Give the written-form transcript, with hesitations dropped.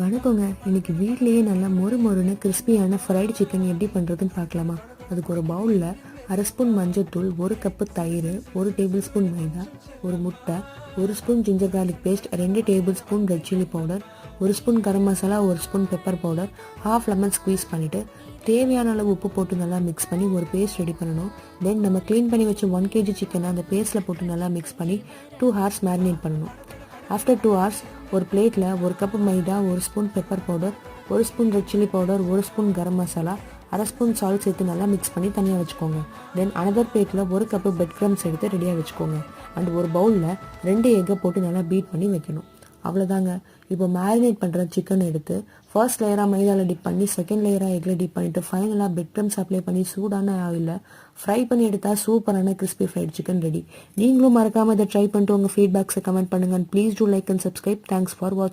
வணக்கங்க. இன்னைக்கு வீட்லேயே நல்லா மொறு மொறுன்னு கிறிஸ்பியான ஃப்ரைடு சிக்கன் எப்படி பண்ணுறதுன்னு பார்க்கலாமா? அதுக்கு ஒரு பவுலில் அரை ஸ்பூன் மஞ்சள்தூள், 1 கப்பு தயிர், 1 டேபிள் ஸ்பூன் மைதா, ஒரு முட்டை, 1 spoon ginger garlic paste, 2 table spoon red chilli powder, 1 spoon garam masala, 1 spoon pepper powder, half lemon squeeze பண்ணிவிட்டு தேவையான அளவு உப்பு போட்டு நல்லா மிக்ஸ் பண்ணி ஒரு பேஸ்ட் ரெடி பண்ணணும். தென் நம்ம க்ளீன் பண்ணி வச்ச 1 kg சிக்கனை அந்த பேஸ்ட்டில் போட்டு நல்லா மிக்ஸ் பண்ணி 2 hours மேரினேட் பண்ணணும். ஆஃப்டர் 2 hours ஒரு பிளேட்டில் 1 கப்பு மைதா, 1 spoon pepper powder, 1 spoon red chilli powder, 1 spoon garam masala, அரை ஸ்பூன் சால்ட் சேர்த்து நல்லா மிக்ஸ் பண்ணி தனியாக வச்சுக்கோங்க. தென் அனதர் பிளேட்டில் 1 கப்பு பெட் க்ரம்ஸ் எடுத்து ரெடியாக வச்சுக்கோங்க. அண்ட் ஒரு பவுலில் 2 எக்கை போட்டு நல்லா பீட் பண்ணி வைக்கணும். அவ்வளோதாங்க. இப்போ மேரினேட் பண்ணுற சிக்கன் எடுத்து ஃபர்ஸ்ட் லேயராக மைதாவில் டிப் பண்ணி, செகண்ட் லேயராக எக்கில் டிப் பண்ணிவிட்டு, ஃபைனலாக பெட் க்ரம்ஸ் அப்ளை பண்ணி சூடான ஆயிலில் ஃப்ரை பண்ணி எடுத்தால் சூப்பரான கிறிஸ்பி ஃப்ரைட் சிக்கன் ரெடி. நீங்களும் மறக்காமல் இதை ட்ரை பண்ணிட்டு உங்கள் ஃபீட்பேக்ஸை கமெண்ட் பண்ணுங்கள். Please do like and subscribe. Thanks for வாட்சிங்.